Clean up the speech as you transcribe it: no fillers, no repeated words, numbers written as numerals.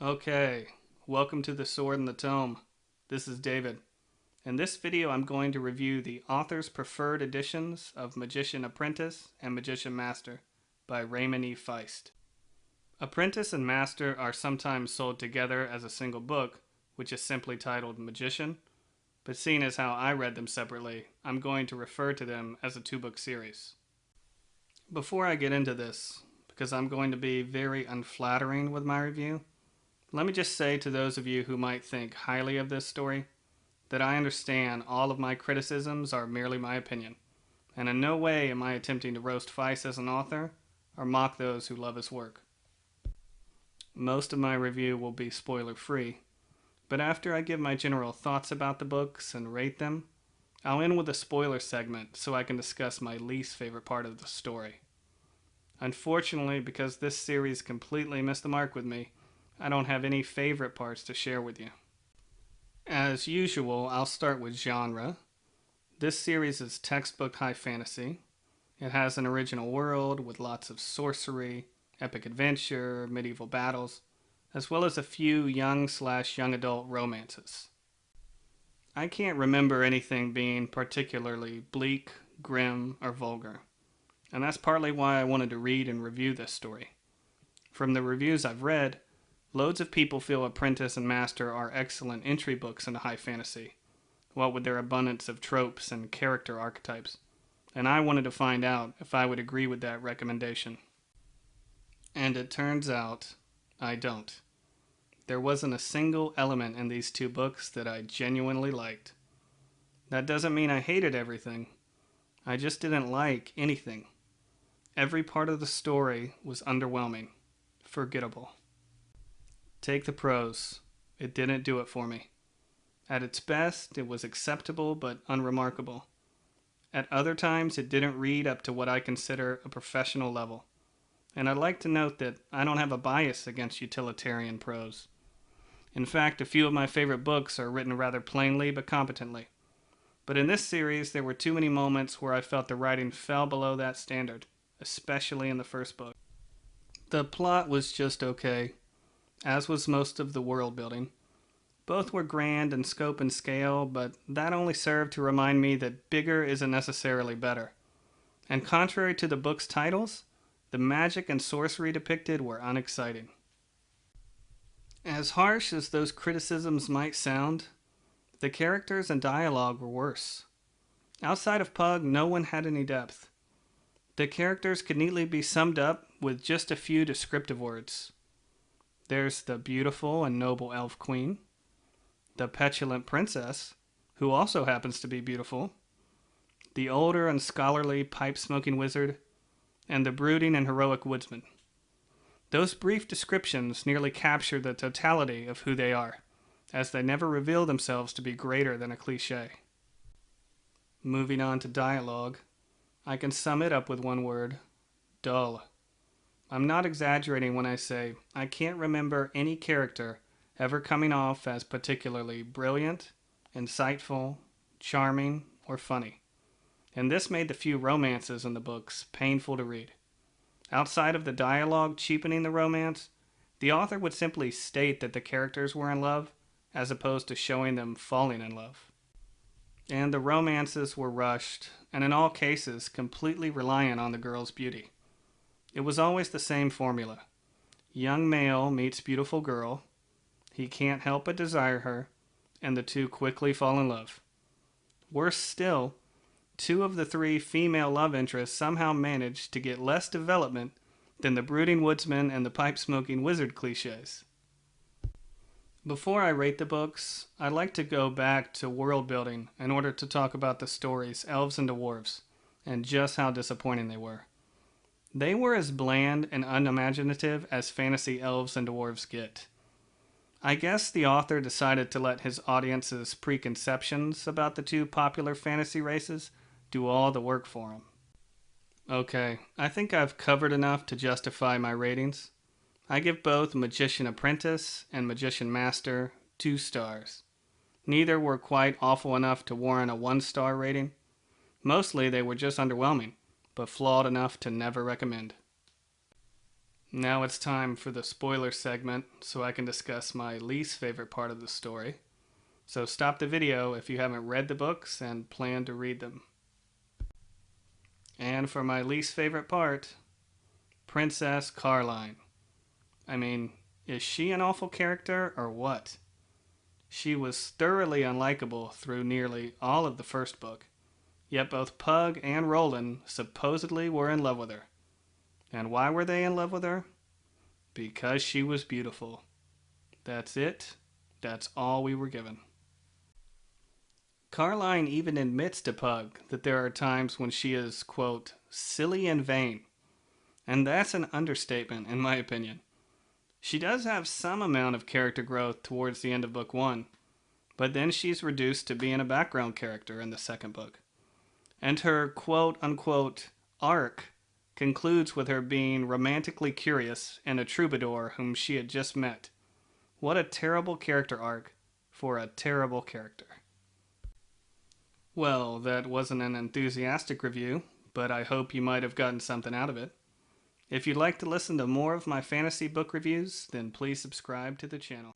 Okay, welcome to the Sword and the Tome. This is David. In this video, I'm going to review the author's preferred editions of Magician Apprentice and Magician Master by Raymond E. Feist. Apprentice and Master are sometimes sold together as a single book, which is simply titled Magician, but seeing as how I read them separately, I'm going to refer to them as a two-book series. Before I get into this, because I'm going to be very unflattering with my review, let me just say to those of you who might think highly of this story, that I understand all of my criticisms are merely my opinion, and in no way am I attempting to roast Feist as an author or mock those who love his work. Most of my review will be spoiler-free, but after I give my general thoughts about the books and rate them, I'll end with a spoiler segment so I can discuss my least favorite part of the story. Unfortunately, because this series completely missed the mark with me, I don't have any favorite parts to share with you. As usual, I'll start with genre. This series is textbook high fantasy. It has an original world with lots of sorcery, epic adventure, medieval battles, as well as a few young/young adult romances. I can't remember anything being particularly bleak, grim, or vulgar, and that's partly why I wanted to read and review this story. From the reviews I've read, loads of people feel Apprentice and Master are excellent entry books into high fantasy, what with their abundance of tropes and character archetypes, and I wanted to find out if I would agree with that recommendation. And it turns out I don't. There wasn't a single element in these two books that I genuinely liked. That doesn't mean I hated everything. I just didn't like anything. Every part of the story was underwhelming, forgettable. Take the prose. It didn't do it for me. At its best, it was acceptable but unremarkable. At other times, it didn't read up to what I consider a professional level. And I'd like to note that I don't have a bias against utilitarian prose. In fact, a few of my favorite books are written rather plainly but competently. But in this series, there were too many moments where I felt the writing fell below that standard, especially in the first book. The plot was just okay, as was most of the world building. Both were grand in scope and scale, but that only served to remind me that bigger isn't necessarily better. And contrary to the book's titles, the magic and sorcery depicted were unexciting. As harsh as those criticisms might sound, the characters and dialogue were worse. Outside of Pug, no one had any depth. The characters could neatly be summed up with just a few descriptive words. There's the beautiful and noble elf queen, the petulant princess, who also happens to be beautiful, the older and scholarly pipe-smoking wizard, and the brooding and heroic woodsman. Those brief descriptions nearly capture the totality of who they are, as they never reveal themselves to be greater than a cliché. Moving on to dialogue, I can sum it up with one word: dull. I'm not exaggerating when I say I can't remember any character ever coming off as particularly brilliant, insightful, charming, or funny. And this made the few romances in the books painful to read. Outside of the dialogue cheapening the romance, the author would simply state that the characters were in love, as opposed to showing them falling in love. And the romances were rushed, and in all cases completely reliant on the girl's beauty. It was always the same formula. Young male meets beautiful girl, he can't help but desire her, and the two quickly fall in love. Worse still, two of the three female love interests somehow managed to get less development than the brooding woodsman and the pipe-smoking wizard cliches. Before I rate the books, I'd like to go back to world building in order to talk about the stories Elves and Dwarves, and just how disappointing they were. They were as bland and unimaginative as fantasy elves and dwarves get. I guess the author decided to let his audience's preconceptions about the two popular fantasy races do all the work for him. Okay, I think I've covered enough to justify my ratings. I give both Magician Apprentice and Magician Master 2 stars. Neither were quite awful enough to warrant a 1-star rating. Mostly they were just underwhelming, but flawed enough to never recommend. Now it's time for the spoiler segment so I can discuss my least favorite part of the story. So stop the video if you haven't read the books and plan to read them. And for my least favorite part, Princess Carline. I mean, is she an awful character or what? She was thoroughly unlikable through nearly all of the first book, yet both Pug and Roland supposedly were in love with her. And why were they in love with her? Because she was beautiful. That's it. That's all we were given. Carline even admits to Pug that there are times when she is, quote, silly and vain. And that's an understatement, in my opinion. She does have some amount of character growth towards the end of book 1, but then she's reduced to being a background character in the second book. And her quote-unquote arc concludes with her being romantically curious and a troubadour whom she had just met. What a terrible character arc for a terrible character. Well, that wasn't an enthusiastic review, but I hope you might have gotten something out of it. If you'd like to listen to more of my fantasy book reviews, then please subscribe to the channel.